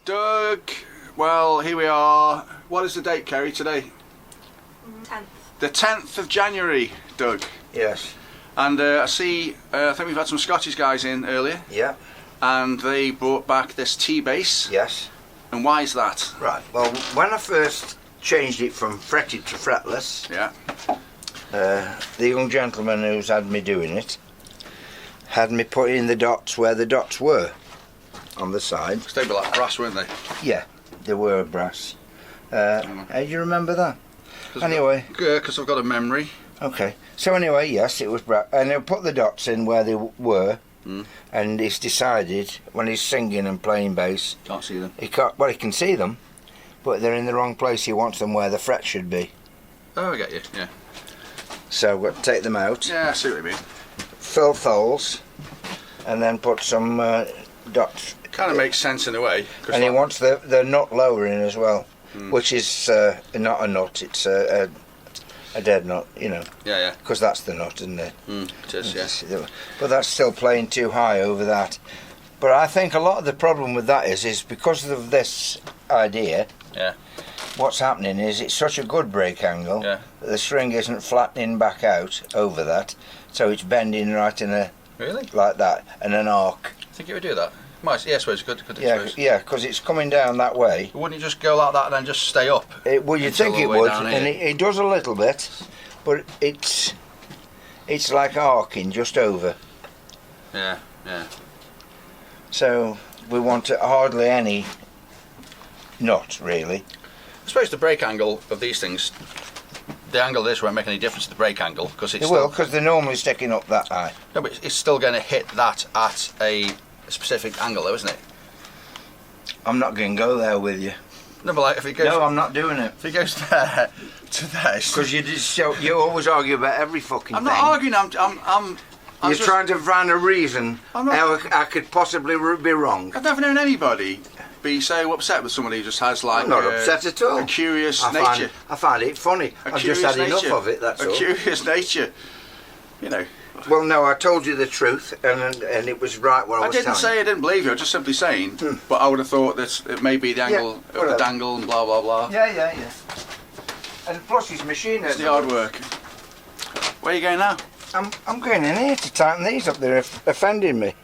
Doug, well, here we are. What is the date, Kerry, today? 10th. The 10th of January, Doug. Yes. And I see, I think we've had some Scottish guys in earlier. Yeah. And they brought back this T-bass. Yes. And why is that? Right. Well, when I first changed it from fretted to fretless, Yeah. the young gentleman who's had me doing it had me put in the dots where the dots were on the side. Because they were like brass, weren't they? Yeah, they were brass. How do you remember that? Anyway. Because I've got a memory. Okay. So anyway, yes, it was brass. And I put the dots in where they were. And he's decided when he's singing and playing bass, Can't see them. he can't. Well, he can see them, but they're in the wrong place. He wants them where the fret should be. Oh, I get you. Yeah. So we've got to take them out, Yeah, I see what you mean. fill holes, and then put some dots. Kind of makes sense in a way. And he wants the nut lowering as well, which is not a nut. It's a dead nut, you know. Yeah, yeah. Because that's the nut, isn't it? It is, yeah. But that's still playing too high over that. But I think a lot of the problem with that is because of this idea. Yeah. What's happening is it's such a good break angle Yeah. that the string isn't flattening back out over that, so it's bending right in a Really? like that and an arc. Think it would do that? Might. Yeah, I suppose. Good. Yeah, because it's coming down that way. Wouldn't it just go like that and then just stay up? Well, you'd Until think all it the way would, down and here. it does a little bit, but it's like arcing just over. Yeah, yeah. So we want hardly any nut, really. I suppose the brake angle of these things, the angle of this won't make any difference to the brake angle because it's It will, because they're normally sticking up that high. No, but it's still going to hit that at a specific angle, though, isn't it? I'm not going to go there with you. No, but like if it goes. No, I'm not doing it. If it goes there to there. Because you always argue about every fucking I'm thing. not arguing. I'm You're just trying to find a reason I'm not- how I could possibly be wrong. I've never known anybody be so upset with somebody who just has like I'm not upset at all. a curious I nature. find it funny. A I've just curious had enough nature. of it, that's a all. curious nature. You know. Well, no, I told you the truth, and it was right what I I was didn't telling say I didn't believe you. I was just simply saying. But I would have thought that it may be the angle of the whatever. dangle and blah blah blah. you. Yeah. And plus his machine It's the hard work. Where are you going now? I'm going in here to tighten these up. They're offending me.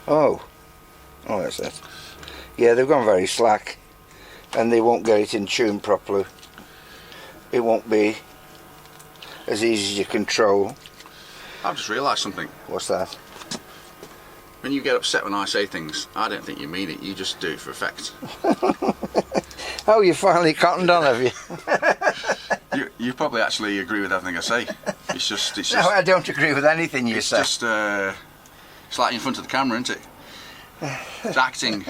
Oh, that's it. Yeah, they've gone very slack, and they won't get it in tune properly. It won't be as easy to control. I've just realised something. What's that? When you get upset when I say things, I don't think you mean it. You just do it for effect. Oh, you finally cottoned on, have you? You probably actually agree with everything I say. It's just. No, I don't agree with anything you It's say. just. It's like in front of the camera, isn't it? It's acting.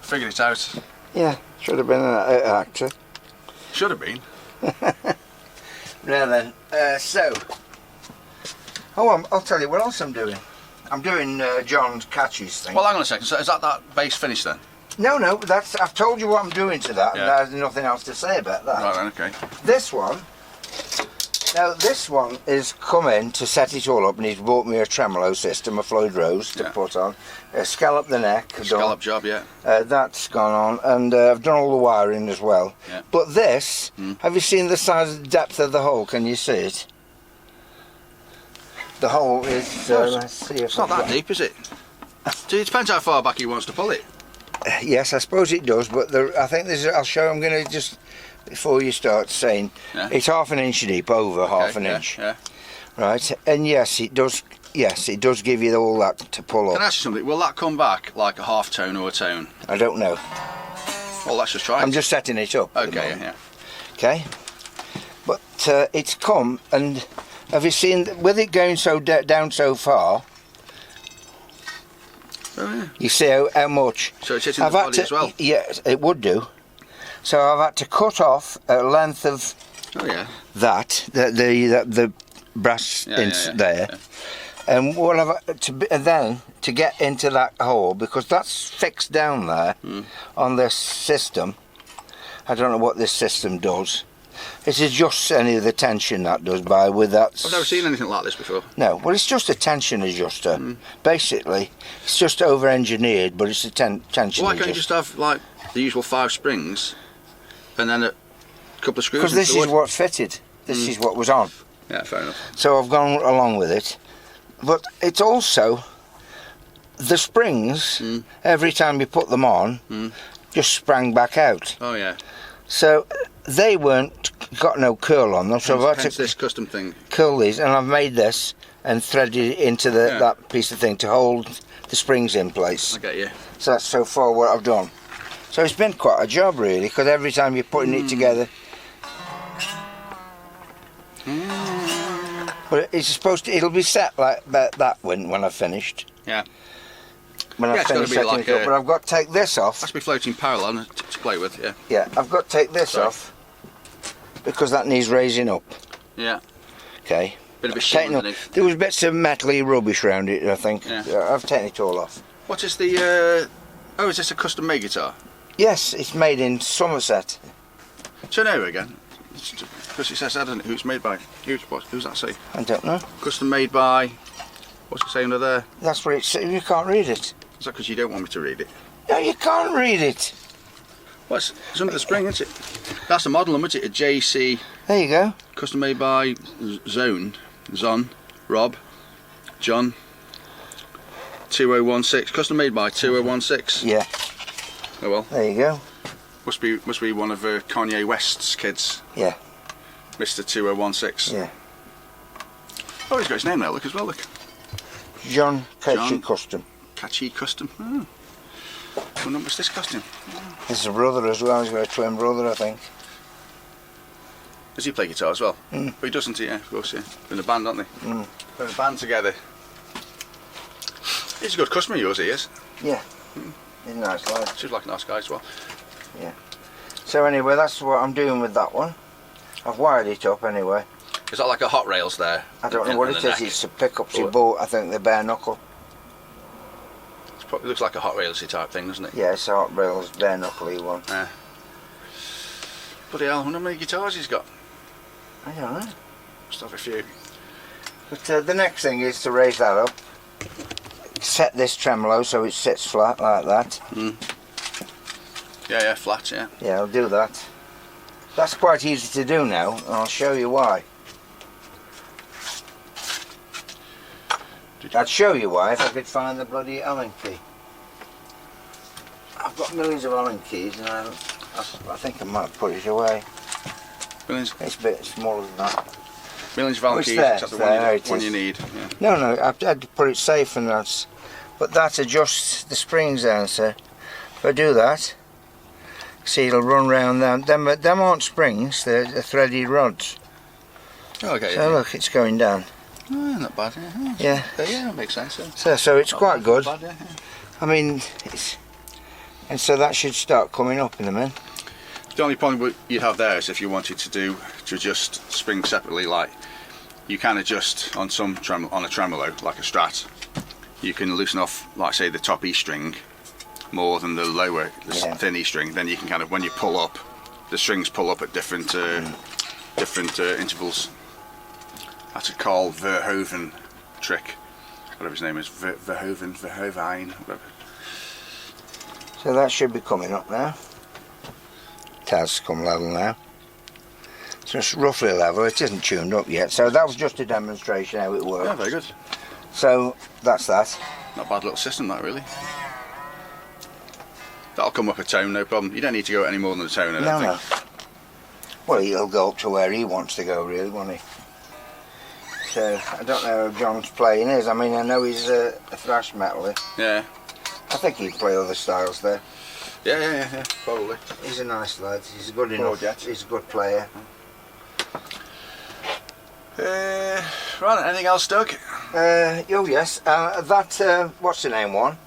Figured it out. Yeah, should have been an actor. Should have been. Now then, I'll tell you what else I'm doing. I'm doing John Caci's thing. Well, hang on a second. So is that bass finished then? No, I've told you what I'm doing to that, Yeah. and there's nothing else to say about that. Right, okay. This one is come in to set it all up, and he's bought me a tremolo system, a Floyd Rose, to put on. Scallop the neck. Scallop job, yeah. That's gone on, and I've done all the wiring as well. Yeah. But this, have you seen the size, depth of the hole? Can you see it? The hole is. Let's see if It's not that deep, is it? It depends how far back he wants to pull it. Yes, I suppose it does, but I think there's. I'll show. I'm going to just before you start saying it's half an inch deep, over half an inch. Yeah. Right, and yes, it does. Yes, it does give you all that to pull Can I up. ask you something? Will that come back like a half tone or a tone? I don't know. Well, let's just try it. I'm just setting it up. at the Okay, moment. yeah. Okay, but it's come, and have you seen with it going so down so far? Oh, yeah. You see how much? So it's hitting the body as well? Yes, it would do. So I've had to cut off a length of Oh, yeah. that, the brass there. Yeah. And what I've then to get into that hole, because that's fixed down there on this system. I don't know what this system does. It adjusts any of the tension that does by with that. I've never seen anything like this before. No, well, it's just a tension adjuster. Basically, it's just over-engineered, but it's a tension Why can't adjuster. you just have like the usual 5 springs and then a couple of screws? Because this is what fitted. This is what was on. Yeah, fair enough. So I've gone along with it. But it's also the springs. Every time you put them on, just sprang back out. Oh yeah. So they weren't got no curl on them. So I've had Hence to this custom thing. curl these, and I've made this and threaded it into that piece of thing to hold the springs in place. I get you. So that's so far what I've done. So it's been quite a job really, because every time you're putting it together. But it's supposed to. It'll be set like that when I've finished. Yeah. When I've it's gotta finished be setting like it up, a- but I've got to take this off. Has to be floating parallel to play with. Yeah. Yeah, I've got to take this Sorry. off because that needs raising up. Yeah. Okay. Bit of a shit Taking underneath. there was bits of metally rubbish around it, I think. Yeah. I've taken it all off. What is the? Oh, is this a custom made guitar? Yes, it's made in Somerset. Turn over again. Because it says that, doesn't it? Who's made by? Who's that say? I don't know. Custom made by. What's it say under there? That's what it says. You can't read it. Is that because you don't want me to read it? No, you can't read it. What's it's under the spring, isn't it? That's the model number, isn't it? A JC. There you go. Custom made by Zon, Rob, John. 2016. Custom made by 2016. Yeah. Oh well. There you go. Must be one of Kanye West's kids. Yeah. Mr. 2016. Yeah. Oh, he's got his name there. Look as well. Look. John Caci John. Custom. Caci Custom. Oh. What number's this costing? His brother as well. He's got a twin brother, I think. Does he play guitar as well? But he doesn't, yeah, of course, yeah. They're in a band, aren't they? They're in a band together. He's a good customer, yours, he is. Yeah. He's a nice lad. Seems like a nice guy as well. Yeah. So anyway, that's what I'm doing with that one. I've wired it up anyway. Is that like a hot rails there? I don't know in what the it is. neck? It's a pickups he Oh. bought. I think they're bare knuckle. It looks like a hot railsy type thing, doesn't it? Yeah, it's a hot rails bare knuckly one. Yeah. Bloody hell, I wonder how many guitars he's got. I don't know. Must have a few. But the next thing is to raise that up. Set this tremolo so it sits flat like that. Yeah, flat, yeah. Yeah, I'll do that. That's quite easy to do now, and I'll show you why. I'd show you why if I could find the bloody Allen key. I've got millions of Allen keys, and I think I might put it away. Millions, It's a bit smaller than that. millions of Allen it's keys, there, except the it's there, one, it one is. you need. Yeah. No, I've had to put it safe, and that's. But that adjusts the springs down, so if I do that, see it'll run round them. Them aren't springs, they're threaded rods. Oh, okay. So look, it's going down. Oh, not bad, yeah. Yeah. That makes sense. Yeah. So it's Not quite bad, good. not bad, yeah. I mean, and so that should start coming up in a minute. The only problem you'd have there is if you wanted to adjust springs separately, like you can adjust on some on a tremolo, like a Strat. You can loosen off, like say, the top E string more than the lower, thin E string. Then you can kind of, when you pull up, the strings pull up at different intervals. That's a Carl Verhoeven trick, whatever his name is, Verhoeven, whatever. So that should be coming up now. It has come level now. So it's roughly level, it isn't tuned up yet. So that was just a demonstration how it works. Yeah, very good. So that's that. Not a bad little system, that really. That'll come up a tone, no problem. You don't need to go any more than a tone, I don't think. Well, he'll go up to where he wants to go, really, won't he? So I don't know how John's playing is. I mean, I know he's a thrash metaler. Yeah. I think he'd play other styles there. Yeah, probably. He's a nice lad. He's good enough. He's a good player. Right, anything else, Doug? Oh yes, that what's the name one?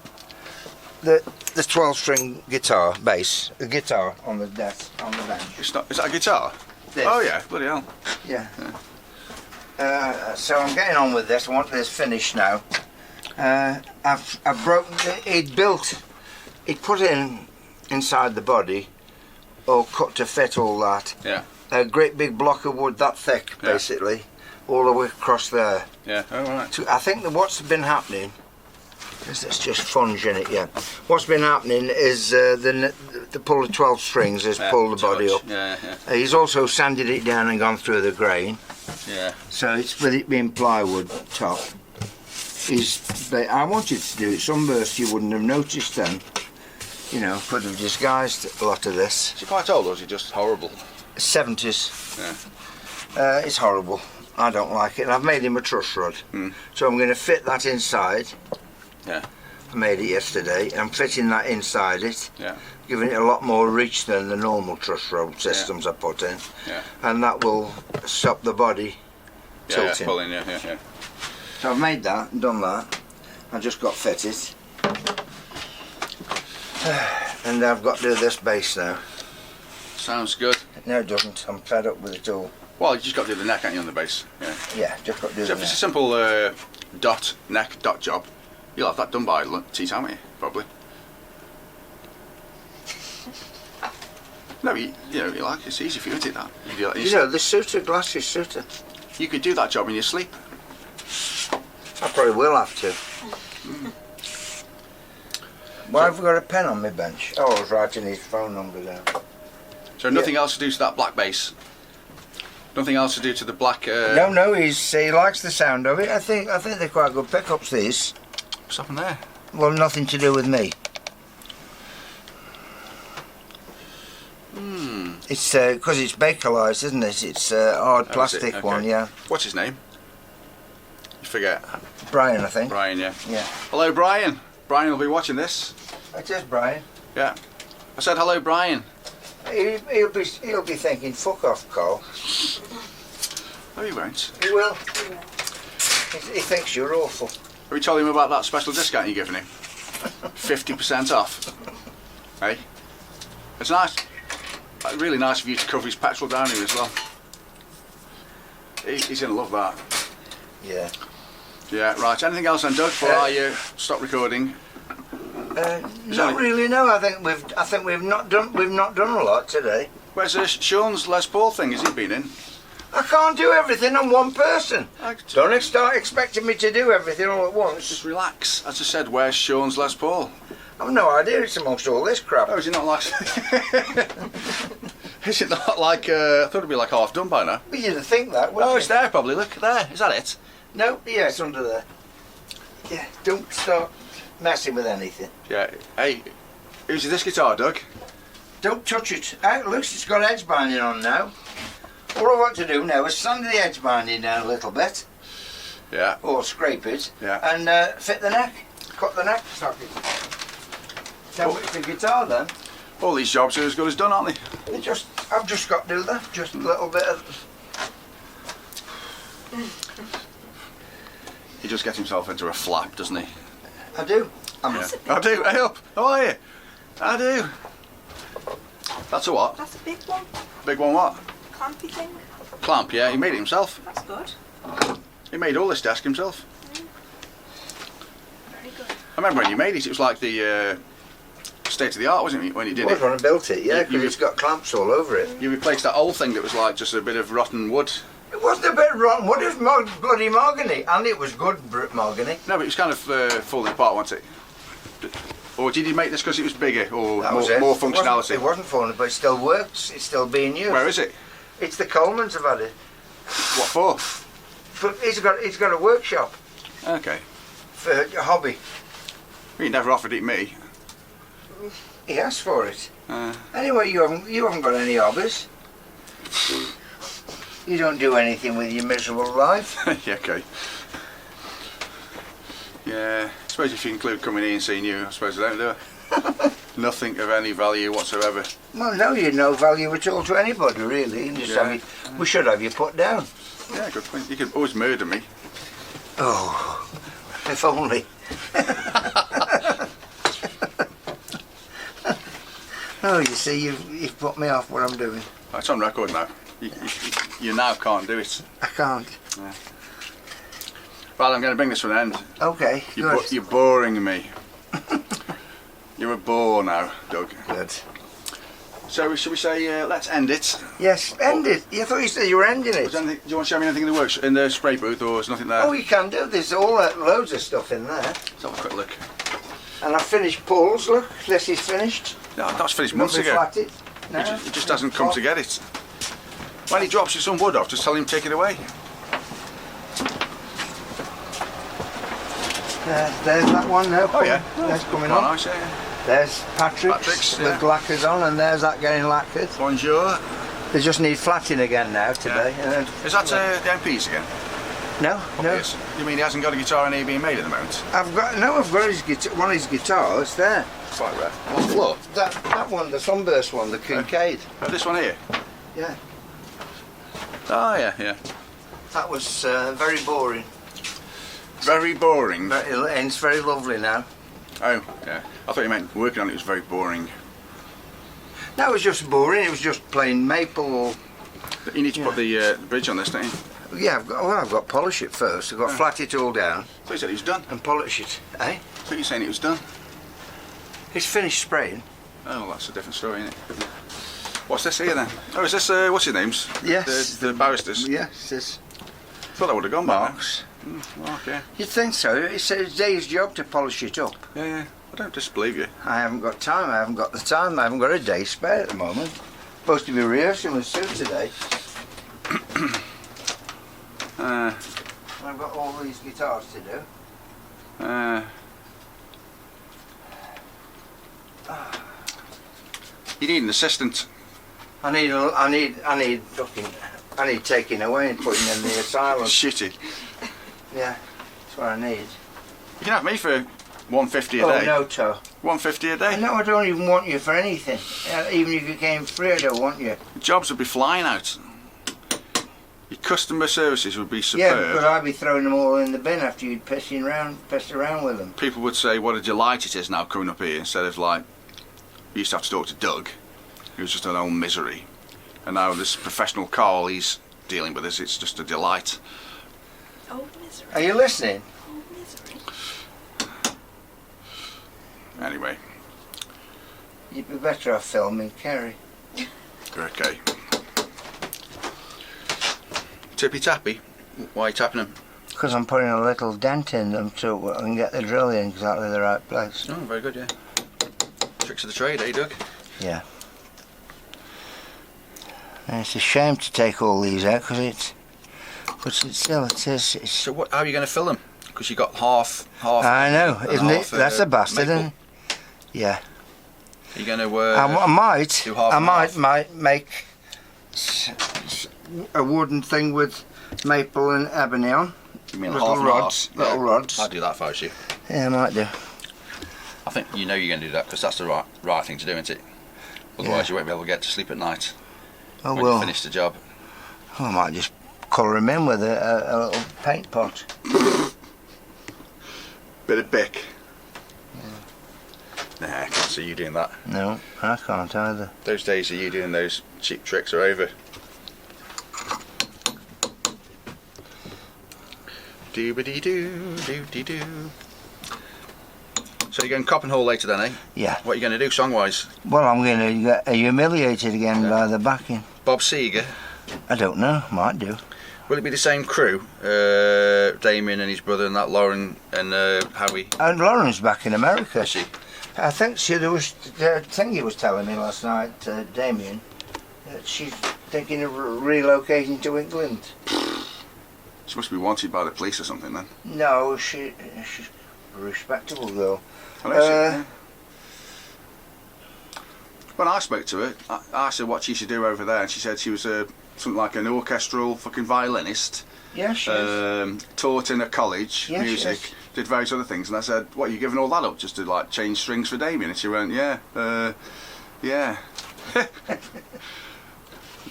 The 12-string guitar bass, the guitar on the desk on the bench. It's not, is that a guitar? This. Oh yeah, bloody hell. Yeah. So I'm getting on with this. I want this finished now. I've broken. He'd put in inside the body, all cut to fit all that. Yeah. a great big block of wood that thick, basically, all the way across there. Yeah. Oh right. So I think that what's been happening is it's just funge in it. Yeah. What's been happening is the pull of 12 strings has pulled the body up. Yeah. He's also sanded it down and gone through the grain. Yeah. So it's with it being plywood top. I wanted to do it sunburst. You wouldn't have noticed then. You know, could have disguised a lot of this. Is he quite old or is he just horrible? 70s. Yeah. It's horrible. I don't like it. And I've made him a truss rod. So I'm going to fit that inside. Yeah. I made it yesterday. I'm fitting that inside it. Yeah. Giving it a lot more reach than the normal truss rod systems I put in. Yeah. And that will stop the body tilting. Yeah, pulling, yeah. So I've made that and done that. I just got fitted. And I've got to do this base now. Sounds good. No, it doesn't. I'm fed up with it all. Well, you just got to do the neck, ain't you, on the base? Yeah. Yeah, just got to do So the if it's a neck. simple neck job, you'll have that done by tea time, won't you? Probably. No, you know, you like it's easy for you, isn't it? That You know, the suitor, glasses suitor. you could do that job in your sleep. I probably will have to. Why have we got a pen on my bench? Oh, I was writing his phone number down. So nothing else to do to that black base. Nothing else to do to the black. No, he likes the sound of it. I think they're quite good pickups. These. What's happened there? Well, nothing to do with me. It's because it's bakelized, isn't it? It's hard Oh, is plastic it? Okay. one, yeah. What's his name? You forget. Brian, I think. Brian, yeah. Yeah. Hello, Brian. Brian will be watching this. It is Brian. Yeah. I said hello, Brian. He'll be thinking, fuck off, Carl. No, he won't. He will. He thinks you're awful. Have you told him about that special discount you're giving him? 50% off. Hey? It's nice. Really nice of you to cover his petrol down here as well. He's going to love that. Yeah. Yeah, right. Anything else then, Doug, before I stop recording? Not really. No, I think we've not done a lot today. Where's Sean's Les Paul thing? Has he been in? I can't do everything on one person. Don't start expecting me to do everything all at once. Just relax. As I said, where's Sean's Les Paul? I've no idea. It's amongst all this crap. Oh, is it not like? Is it not like? I thought it'd be like half done by now. Well, you'd think that, wouldn't Oh, you? it's there probably. Look there. Is that it? No, yeah, it's under there. Yeah, don't start messing with anything. Yeah. Hey, who's this guitar, Doug? Don't touch it. It looks it's got edge binding on now. All I want to do now is sand the edge binding down a little bit, Yeah. or scrape it, Yeah. and fit the neck, cut the neck socket. Now it's the guitar then. All these jobs are as good as done, aren't they? I've just got to do that, just a little bit of. He just gets himself into a flap, doesn't he? I do. Yeah. I do. Hey up. How are you? I do. That's a what? That's a big one. Big one what? Clampy thing. Clamp, yeah. He made it himself. That's good. He made all this desk himself. Very good. I remember when you made it, it was like the state of the art, wasn't it, when you did It was it? when I built it, yeah, You- because it's got clamps all over it. You replaced that old thing that was like just a bit of rotten wood. It wasn't a bit rotten wood, it was bloody mahogany, and it was good mahogany. No, but it was kind of falling apart, wasn't it? Or did you make this because it was bigger or That was it. more It wasn't- functionality? It wasn't falling, but it still works. It's still being used. Where is it? It's the Colemans have had it. What for? But he's got a workshop Okay. for a hobby. Well, you never offered it me. He asked for it. Uh, Anyway, you haven't got any hobbies. You don't do anything with your miserable life. yeah, okay. Yeah, I suppose if you include coming here and seeing you, I suppose I don't do it. Nothing of any value whatsoever. Well, no, you're no value at all to anybody, really. You just Yeah. have you, we should have you put down. Yeah, good point. You could always murder me. Oh, if only. Oh, you see, you've put me off what I'm doing. It's on record now. You now can't do it. I can't. Well, I'm going to bring this to an end. Okay, good. You're boring me. You're a bore now, Doug. Good. So should we say let's end it? Yes, end it. I thought you said you were ending it. Do you want to show me anything in the works in the spray booth, or is nothing there? Oh, you can do. There's loads of stuff in there. Let's have a quick look. And I finished Paul's. Look, this is finished. No, that was finished months ago. Flatted. No, He just hasn't come to get it. When he drops you some wood off, just tell him to take it away. There's that one now. Oh yeah, That's coming quite on. nice, yeah. There's Patrick's yeah. with lacquers on, and there's that getting lacquered. Bonjour. They just need flatting again now today. Yeah. Is that the MP's again? No, no. Yes. You mean he hasn't got a guitar in here being made at the moment? I've got his guitar. One of his guitars there. Quite rare. On the floor? That one, the Sunburst one, the Kincaid. Oh, this one here? Yeah. Oh yeah, yeah. That was very boring. Very boring. And it's very lovely now. Oh, yeah. I thought you meant working on it was very boring. That was just boring. It was just plain maple. Or, You need to put the bridge on this, don't you? yeah, I've got to polish it first. I've got to flat it all down So you said it was done. and polish it. Eh? So you're saying it was done? It's finished spraying. Oh, well, that's a different story, isn't it? What's this here then? Oh, is this what's your names? Yes. The barristers. Yes, it's Thought that would have gone by now. marks. Okay. You'd think so. It's a day's job to polish it up. Yeah, yeah. I don't disbelieve you. I haven't got time. I haven't got the time. I haven't got a day spare at the moment. Supposed to be rehearsing with Sue today. I've got all these guitars to do. You need an assistant. I need taking away and putting in the asylum. Shitty. Yeah, that's what I need. You can have me for $150 a Oh day. no, Toe. $150 a day. No, I don't even want you for anything. Even if you came free, I don't want you. Jobs would be flying out. Your customer services would be Yeah, superb. because I'd be throwing them all in the bin after you'd pissed around with them. People would say what a delight it is now coming up here, instead of like we used to have to talk to Doug, who was just an old misery, and now this professional Carl, he's dealing with us. It's just a delight. Oh, misery. Are you listening? Oh, misery. Anyway, You'd be better off filming Kerry. okay. Tippy tappy. Why are you tapping them? Because I'm putting a little dent in them so I can get the drill in exactly the right place. Oh, very good, yeah. Tricks of the trade, eh, Doug? Yeah. And it's a shame to take all these out because it is. So what? How are you going to fill them? Because you got half. I know, and isn't it? half, That's a bastard, maple. isn't it? Yeah. Are you going to? I might. do half I and might make a wooden thing with maple and ebony on. You mean little half and rods, half? little rods. I'd do that if I was you. Yeah, I might do. I think you know you're going to do that because that's the right thing to do, isn't it? Otherwise, Yeah. you won't be able to get to sleep at night Oh when you well. finish the job. I might just colour him in with a little paint pot. Bit of Bic. Nah, I can't see you doing that. No, I can't either. Those days of you doing those cheap tricks are over. Doobity-doo, doo-dee-doo. So you're going Coppin Hall later then, eh? Yeah. What are you going to do song-wise? Well, I'm going to get humiliated again by the backing. Bob Seger. I don't know. Might do. Will it be the same crew? Damien and his brother and that Lauren and Howie? And Lauren's back in America. Is she? I think there was the thing he was telling me last night, Damien, that she's thinking of relocating to England. She must be wanted by the police or something then. No, she's a respectable girl. I know she- When I spoke to her, I said what she should do over there, and she said she was something like an orchestral fucking violinist. Yeah, she is. Taught in a college, Yes, music, yes. did various other things, and I said, "What, you giving all that up just to like change strings for Damien?" And she went, "Yeah, yeah."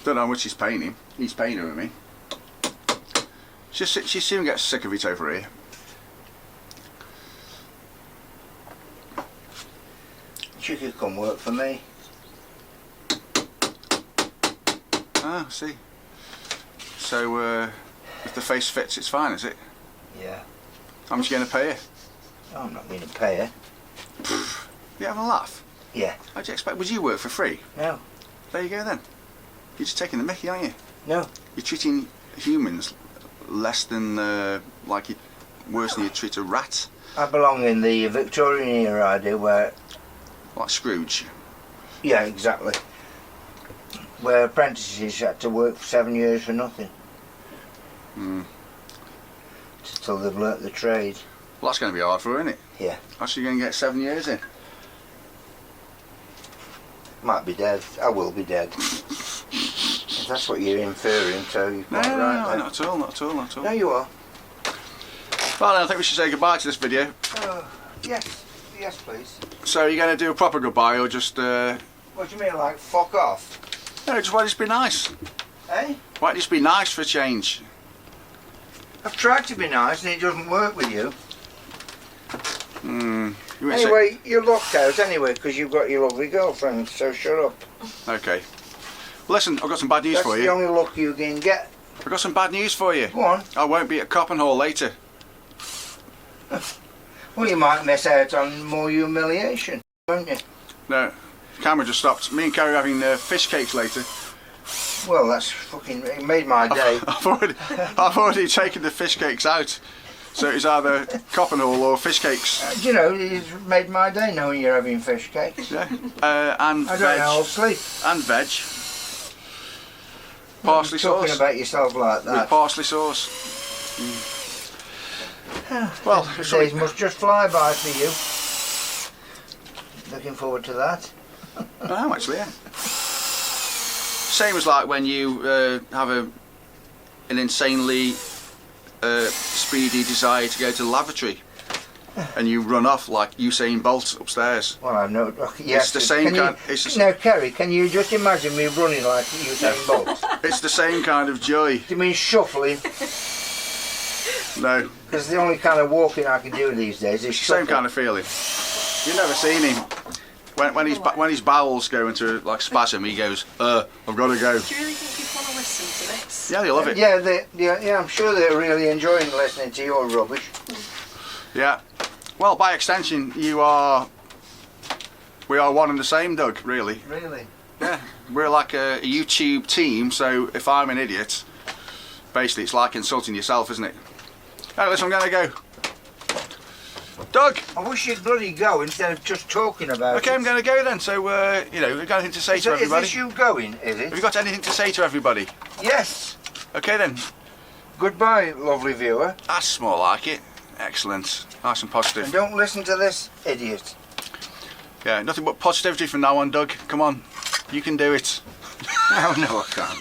Don't know how much he's paying him. He's paying her with me. She soon gets sick of it over here. She could come work for me. Ah, I see. So if the face fits, it's fine, is it? Yeah. How much are you going to pay her? I'm not going to pay her. You having a laugh? Yeah. How'd you expect? Would you work for free? No. There you go then. You're just taking the mickey, aren't you? No. You're treating humans less than, worse than you treat a rat. I belong in the Victorian era, I do, where... Like Scrooge. Yeah, exactly. Where apprentices had to work for 7 years for nothing. Till they've learnt the trade. Well, that's going to be hard for her, isn't it? Yeah. How's she going to get 7 years in? Might be dead. I will be dead. If that's what you're inferring, so you're No, quite right there. not at all, not at all, not at all. No, you are. Well, then I think we should say goodbye to this video. Yes. Yes, please. So are you going to do a proper goodbye or just... What do you mean, like, fuck off? No, just why just be nice? Eh? Why just be nice for a change? I've tried to be nice and it doesn't work with you. You wouldn't Anyway, you're locked out anyway because you've got your lovely girlfriend, so shut up. say... Okay. Well, listen, I've got some bad news That's for the you. only luck you can get. I've got some bad news for you. Go on. I won't be at Coppenhall later. Well, you might miss out on more humiliation, won't you? No, camera just stopped. Me and Carrie are having fish cakes later. Well, that's fucking... It made my day. I've already taken the fish cakes out. So it's either Coppenhall or fish cakes. You know, it's made my day knowing you're having fish cakes. Yeah. And I don't veg. know, I'll sleep. And veg. Parsley Talking sauce. about yourself like With that. parsley sauce. Well, The days must just fly by for you. Looking forward to that. oh, actually, yeah. Same as like when you have an insanely speedy desire to go to the lavatory and you run off like Usain Bolt upstairs. Well, I know. Yes, It's the same kind. Now, Kerry, can you just imagine me running like Usain Bolt? It's the same kind of joy. Do you mean shuffling? No, Because the only kind of walking I can do these days is same shuffling. kind of feeling. You've never seen him. When his bowels go into like spasm, he goes, "I've got to go." Do you really think people want to listen to this? Yeah, they love it. Yeah, I'm sure they're really enjoying listening to your rubbish. Yeah. Well, by extension, we are one and the same, Doug. Really. Really? Yeah. We're like a YouTube team. So if I'm an idiot, basically it's like insulting yourself, isn't it? Hey, listen, I'm going to go. Doug. I wish you'd bloody go instead of just talking about it. Okay, I'm going to go then. So we've got anything to say to Is everybody? this you going, is Have you it? got anything to say to everybody? Yes. Okay then. Goodbye, lovely viewer. That's more like it. Excellent. Nice and And positive. don't listen to this idiot. Yeah, nothing but positivity from now on, Doug. Come on. You can do it. Oh, no, I can't.